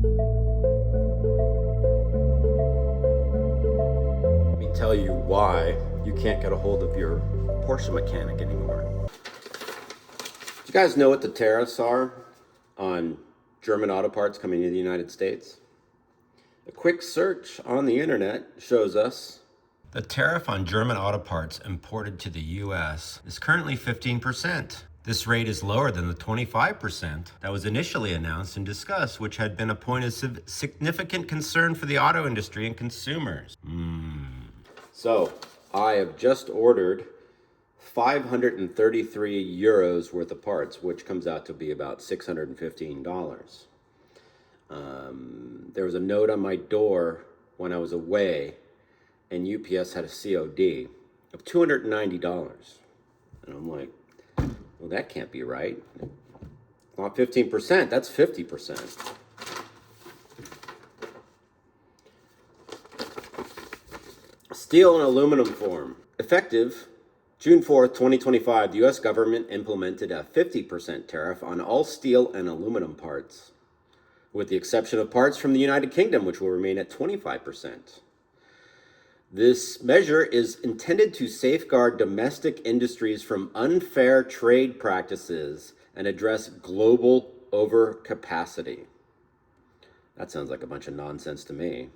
Let me tell you why you can't get a hold of your Porsche mechanic anymore. Do you guys know what the tariffs are on German auto parts coming to the United States? A quick search on the internet shows us the tariff on German auto parts imported to the US is currently 15%. This rate is lower than the 25% that was initially announced and discussed, which had been a point of significant concern for the auto industry and consumers. So, I have just ordered 533 euros worth of parts, which comes out to be about $615. There was a note on my door when I was away, and UPS had a COD of $290. And I'm like, well, that can't be right. Not 15%, that's 50%. Steel and aluminum form. Effective June 4th, 2025, the U.S. government implemented a 50% tariff on all steel and aluminum parts, with the exception of parts from the United Kingdom, which will remain at 25%. This measure is intended to safeguard domestic industries from unfair trade practices and address global overcapacity. That sounds like a bunch of nonsense to me.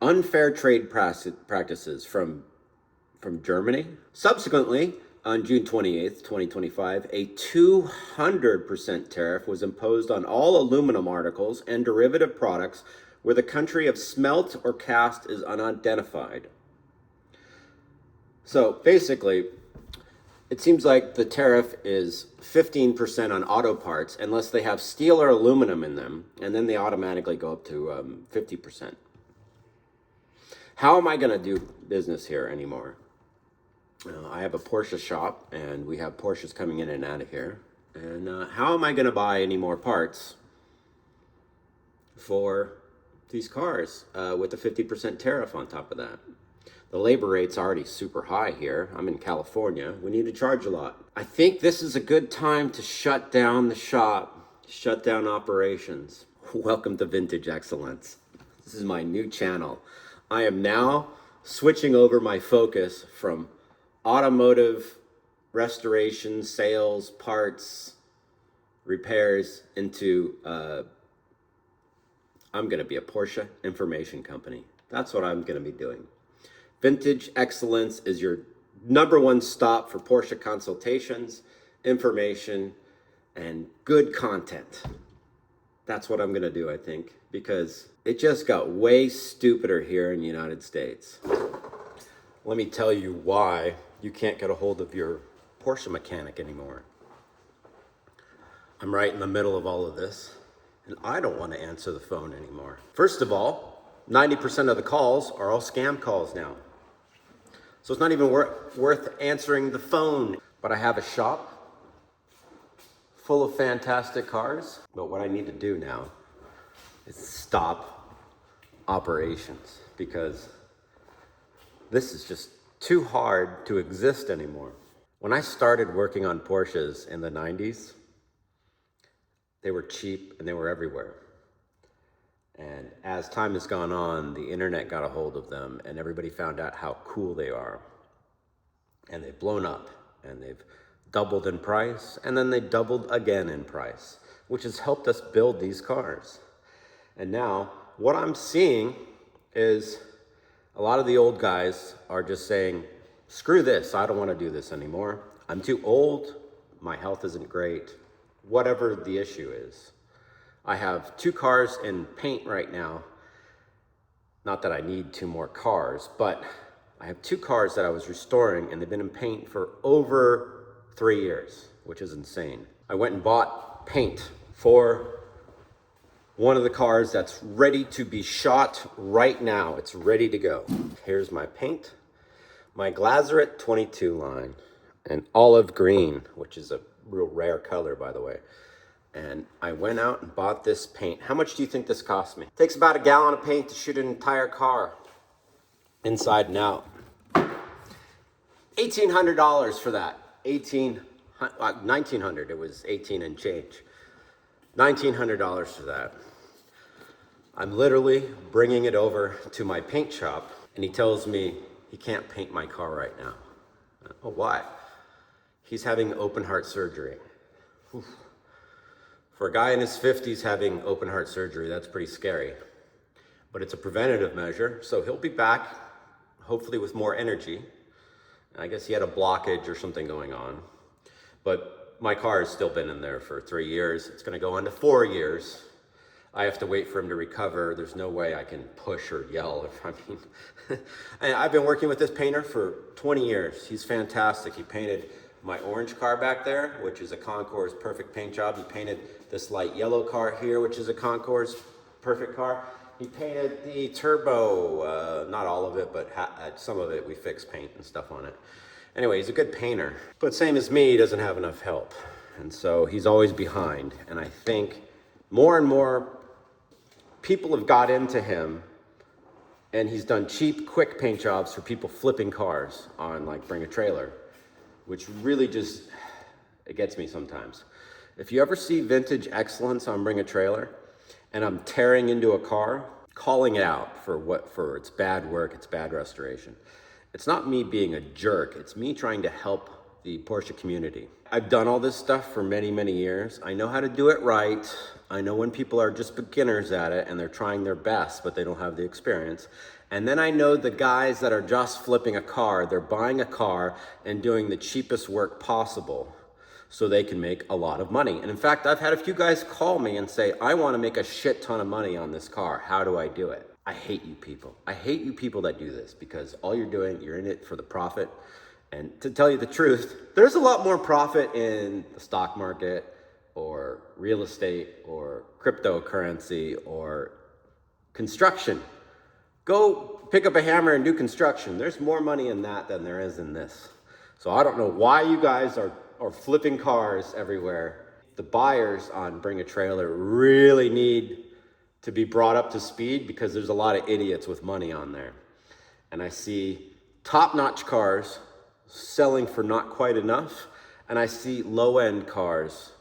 Unfair trade practices from Germany. Subsequently, on June 28th, 2025, a 200% tariff was imposed on all aluminum articles and derivative products where the country of smelt or cast is unidentified. So basically, it seems like the tariff is 15% on auto parts unless they have steel or aluminum in them, and then they automatically go up to 50%. How am I going to do business here anymore? I have a Porsche shop, and we have Porsches coming in and out of here. And how am I going to buy any more parts for these cars with a 50% tariff on top of that? The labor rate's already super high here. I'm in California. We need to charge a lot. I think this is a good time to shut down the shop, shut down operations. Welcome to Vintage Excellence. This is my new channel. I am now switching over my focus from automotive restoration, sales, parts, repairs into I'm going to be a Porsche information company. That's what I'm going to be doing. Vintage Excellence is your #1 stop for Porsche consultations, information, and good content. That's what I'm going to do, I think, because it just got way stupider here in the United States. Let me tell you why you can't get a hold of your Porsche mechanic anymore. I'm right in the middle of all of this, and I don't want to answer the phone anymore. First of all, 90% of the calls are all scam calls now. So it's not even worth answering the phone. But I have a shop full of fantastic cars. But what I need to do now is stop operations, because this is just too hard to exist anymore. When I started working on Porsches in the 90s, they were cheap and they were everywhere. And as time has gone on, the internet got a hold of them and everybody found out how cool they are. And they've blown up and they've doubled in price, and then they doubled again in price, which has helped us build these cars. And now what I'm seeing is a lot of the old guys are just saying, screw this, I don't want to do this anymore. I'm too old, my health isn't great, whatever the issue is. I have 2 cars in paint right now. Not that I need 2 more cars, but I have 2 cars that I was restoring, and they've been in paint for over 3 years, which is insane. I went and bought paint for one of the cars that's ready to be shot right now. It's ready to go. Here's my paint, my Glazeret 22 line, and olive green, which is a real rare color, by the way. And I went out and bought this paint. How much do you think this cost me? It takes about a gallon of paint to shoot an entire car, inside and out. $1,800 for that. $1,900. It was 18 and change. $1,900 for that. I'm literally bringing it over to my paint shop, and he tells me he can't paint my car right now. Oh, why? He's having open heart surgery. Oof. For a guy in his 50s having open heart surgery, that's pretty scary. But it's a preventative measure, so he'll be back, hopefully with more energy. I guess he had a blockage or something going on. But my car has still been in there for 3 years. It's gonna go on to 4 years. I have to wait for him to recover. There's no way I can push or yell. And I've been working with this painter for 20 years. He's fantastic. He painted my orange car back there, which is a Concours perfect paint job. He painted this light yellow car here, which is a Concours perfect car. He painted the turbo, not all of it, but some of it we fixed paint and stuff on it. Anyway, he's a good painter, but same as me, he doesn't have enough help. And so he's always behind. And I think more and more people have got into him, and he's done cheap, quick paint jobs for people flipping cars on like Bring a Trailer, which really just, it gets me sometimes. If you ever see Vintage Excellence on Bring a Trailer, and I'm tearing into a car, calling it out for its bad work, its bad restoration. It's not me being a jerk, it's me trying to help the Porsche community. I've done all this stuff for many, many years. I know how to do it right. I know when people are just beginners at it and they're trying their best, but they don't have the experience. And then I know the guys that are just flipping a car, they're buying a car and doing the cheapest work possible so they can make a lot of money. And in fact, I've had a few guys call me and say, I want to make a shit ton of money on this car. How do I do it? I hate you people. I hate you people that do this, because all you're doing, you're in it for the profit. And to tell you the truth, there's a lot more profit in the stock market or real estate or cryptocurrency or construction. Go pick up a hammer and do construction. There's more money in that than there is in this. So I don't know why you guys are flipping cars everywhere. The buyers on Bring a Trailer really need to be brought up to speed, because there's a lot of idiots with money on there. And I see top-notch cars selling for not quite enough, and I see low-end cars,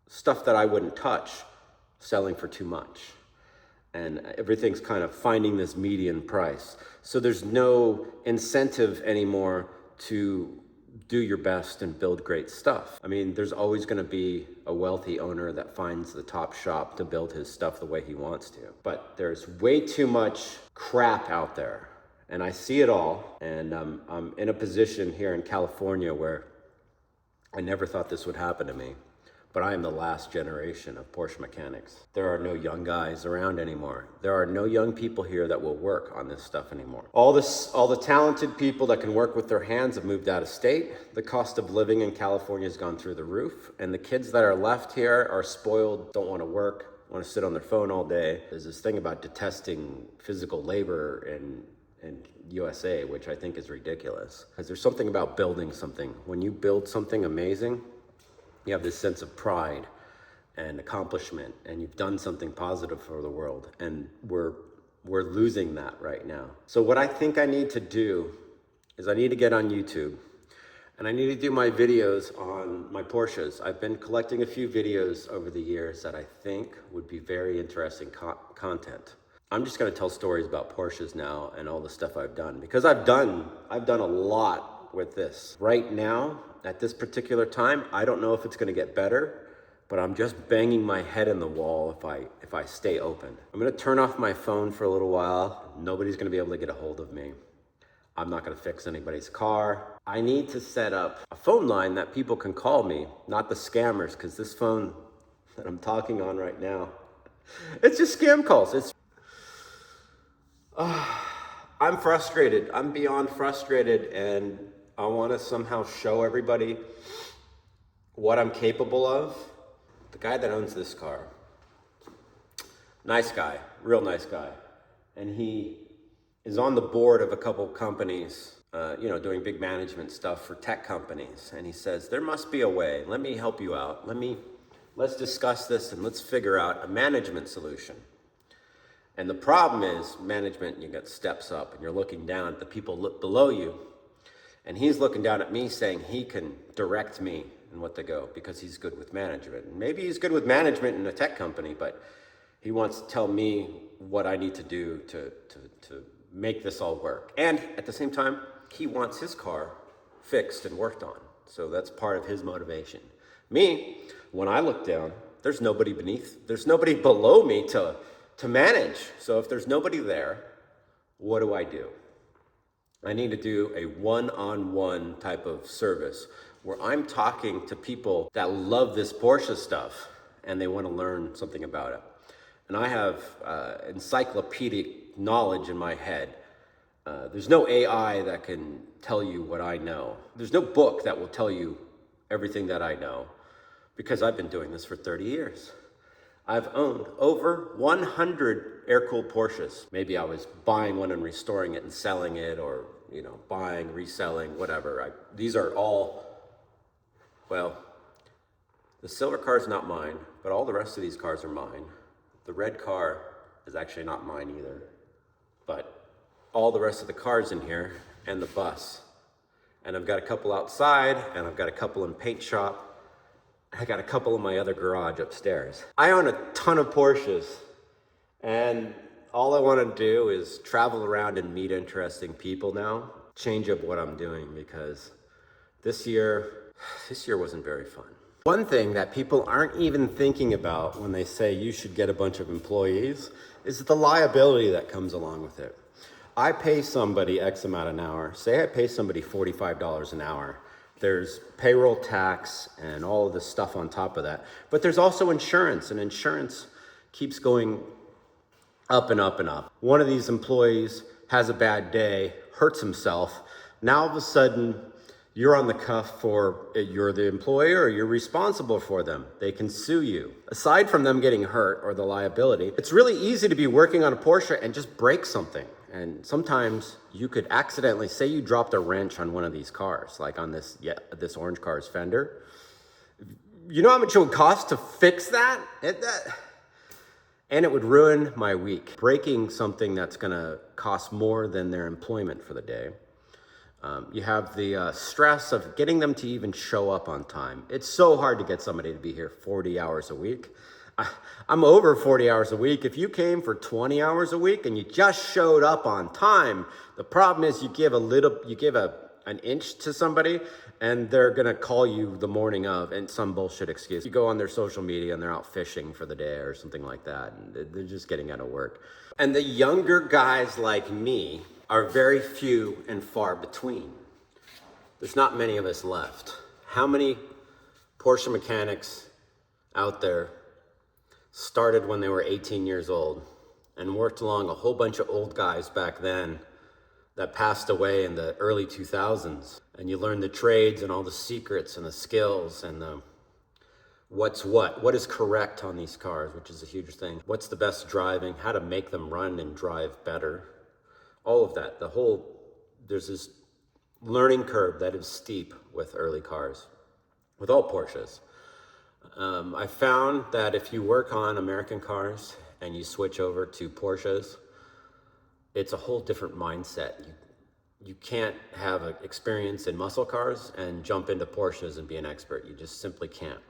stuff that I wouldn't touch, selling for too much. And everything's kind of finding this median price. So there's no incentive anymore to do your best and build great stuff. I mean, there's always gonna be a wealthy owner that finds the top shop to build his stuff the way he wants to. But there's way too much crap out there. And I see it all. And I'm in a position here in California where I never thought this would happen to me. But I am the last generation of Porsche mechanics. There are no young guys around anymore. There are no young people here that will work on this stuff anymore. All the talented people that can work with their hands have moved out of state. The cost of living in California has gone through the roof. And the kids that are left here are spoiled, don't want to work, want to sit on their phone all day. There's this thing about detesting physical labor in USA, which I think is ridiculous. Because there's something about building something. When you build something amazing, you have this sense of pride and accomplishment, and you've done something positive for the world. And we're losing that right now. So what I think I need to do is I need to get on YouTube, and I need to do my videos on my Porsches. I've been collecting a few videos over the years that I think would be very interesting content. I'm just gonna tell stories about Porsches now and all the stuff I've done, because I've done a lot with this. Right now, at this particular time, I don't know if it's gonna get better, but I'm just banging my head in the wall if I stay open. I'm gonna turn off my phone for a little while. Nobody's gonna be able to get a hold of me. I'm not gonna fix anybody's car. I need to set up a phone line that people can call me, not the scammers, because this phone that I'm talking on right now, it's just scam calls. I'm frustrated. I'm beyond frustrated, and I want to somehow show everybody what I'm capable of. The guy that owns this car, nice guy, real nice guy. And he is on the board of a couple companies, doing big management stuff for tech companies. And he says, there must be a way. Let me help you out. Let's discuss this and let's figure out a management solution. And the problem is management, you got steps up and you're looking down at the people below you. And he's looking down at me saying he can direct me in what to go because he's good with management. And maybe he's good with management in a tech company, but He wants to tell me what I need to do to make this all work. And at the same time, he wants his car fixed and worked on. So that's part of his motivation. Me, when I look down, there's nobody below me to manage. So if there's nobody there, what do? I need to do a one-on-one type of service where I'm talking to people that love this Porsche stuff and they want to learn something about it. And I have encyclopedic knowledge in my head. There's no AI that can tell you what I know. There's no book that will tell you everything that I know, because I've been doing this for 30 years. I've owned over 100 air-cooled Porsches. Maybe I was buying one and restoring it and selling it, or buying, reselling, whatever. These are all, well, the silver car is not mine, but all the rest of these cars are mine. The red car is actually not mine either, but all the rest of the cars in here and the bus. And I've got a couple outside, and I've got a couple in paint shop. I got a couple in my other garage upstairs. I own a ton of Porsches, and all I want to do is travel around and meet interesting people now. Change up what I'm doing, because this year wasn't very fun. One thing that people aren't even thinking about when they say you should get a bunch of employees is the liability that comes along with it. I pay somebody X amount an hour. Say I pay somebody $45 an hour. There's payroll tax and all of this stuff on top of that. But there's also insurance, and insurance keeps going up and up and up. One of these employees has a bad day, hurts himself. Now all of a sudden, you're on the cuff for, you're the employer or you're responsible for them. They can sue you. Aside from them getting hurt or the liability, it's really easy to be working on a Porsche and just break something. And sometimes you could accidentally, say you dropped a wrench on one of these cars, like on this orange car's fender. You know how much it would cost to fix that? And it would ruin my week. Breaking something that's gonna cost more than their employment for the day. You have the stress of getting them to even show up on time. It's so hard to get somebody to be here 40 hours a week. I'm over 40 hours a week. If you came for 20 hours a week and you just showed up on time, the problem is you give an inch to somebody and they're gonna call you the morning of and some bullshit excuse. You go on their social media and they're out fishing for the day or something like that, and they're just getting out of work. And the younger guys like me are very few and far between. There's not many of us left. How many Porsche mechanics out there started when they were 18 years old and worked along a whole bunch of old guys back then that passed away in the early 2000s? And you learn the trades and all the secrets and the skills and what is correct on these cars, which is a huge thing. What's the best driving, how to make them run and drive better. All of that, there's this learning curve that is steep with early cars, with all Porsches. I found that if you work on American cars and you switch over to Porsches, it's a whole different mindset. You can't have an experience in muscle cars and jump into Porsches and be an expert. You just simply can't.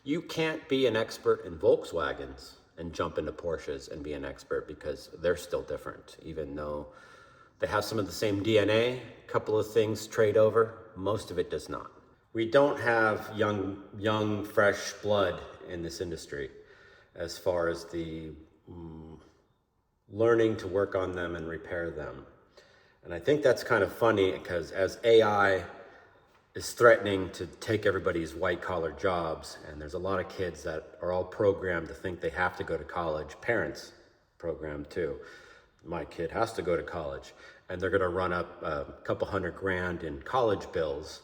You can't be an expert in Volkswagens and jump into Porsches and be an expert, because they're still different, even though they have some of the same DNA. A couple of things trade over, most of it does not. We don't have young, fresh blood in this industry as far as the learning to work on them and repair them. And I think that's kind of funny, because as AI is threatening to take everybody's white collar jobs, and there's a lot of kids that are all programmed to think they have to go to college, parents programmed too. My kid has to go to college, and they're gonna run up a couple $100,000 in college bills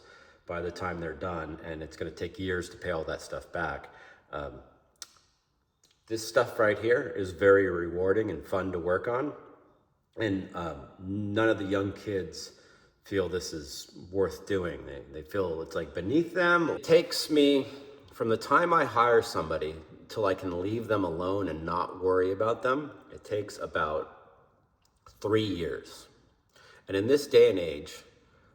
by the time they're done, and it's gonna take years to pay all that stuff back. This stuff right here is very rewarding and fun to work on, and none of the young kids feel this is worth doing. They feel it's like beneath them. It takes me, from the time I hire somebody till I can leave them alone and not worry about them, it takes about 3 years. And in this day and age,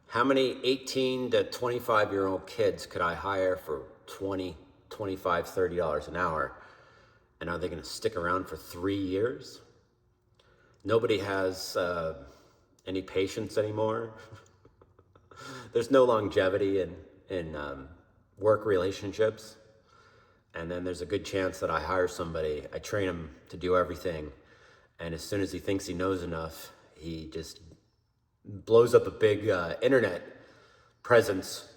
how many 18 to 25-year-old kids could I hire for $20, $25, $30 an hour And are they going to stick around for 3 years? Nobody has any patience anymore. There's no longevity in work relationships. And then there's a good chance that I hire somebody, I train him to do everything. And as soon as he thinks he knows enough, he just blows up a big internet presence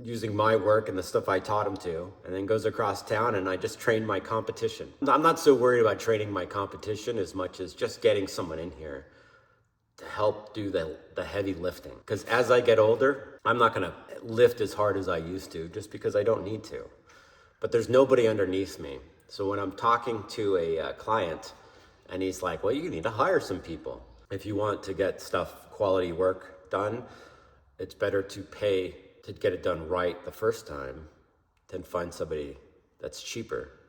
using my work and the stuff I taught him to, and then goes across town and I just train my competition. I'm not so worried about training my competition as much as just getting someone in here to help do the heavy lifting. Because as I get older, I'm not gonna lift as hard as I used to just because I don't need to. But there's nobody underneath me. So when I'm talking to a client and he's like, well, you need to hire some people. If you want to get stuff, quality work done, it's better to pay to get it done right the first time than find somebody that's cheaper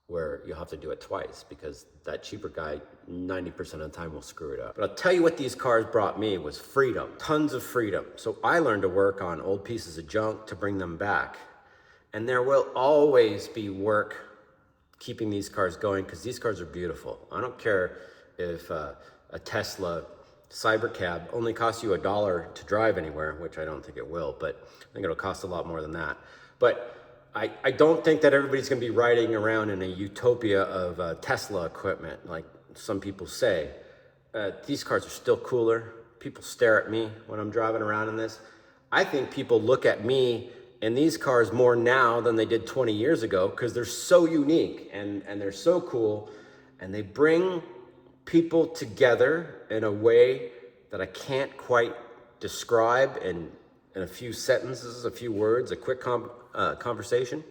where you'll have to do it twice because that cheaper guy 90% of the time will screw it up. But I'll tell you what these cars brought me was freedom, tons of freedom. So I learned to work on old pieces of junk to bring them back. And there will always be work keeping these cars going because these cars are beautiful. I don't care if a Tesla Cybercab only costs you $1 to drive anywhere, which I don't think it will, but I think it'll cost a lot more than that. But I don't think that everybody's gonna be riding around in a utopia of Tesla equipment, like some people say. These cars are still cooler. People stare at me when I'm driving around in this. I think people look at me in these cars more now than they did 20 years ago because they're so unique and they're so cool, and they bring people together in a way that I can't quite describe in a few sentences, a few words, a quick conversation.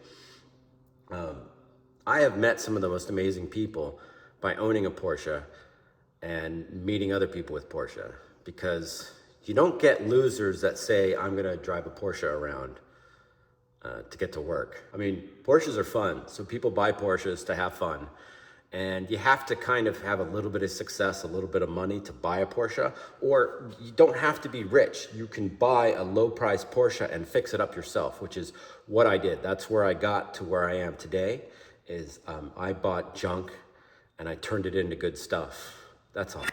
I have met some of the most amazing people by owning a Porsche and meeting other people with Porsche, because you don't get losers that say, I'm gonna drive a Porsche around to get to work. I mean, Porsches are fun, so people buy Porsches to have fun. And you have to kind of have a little bit of success, a little bit of money to buy a Porsche, or you don't have to be rich. You can buy a low price Porsche and fix it up yourself, which is what I did. That's where I got to where I am today, is I bought junk and I turned it into good stuff. That's all.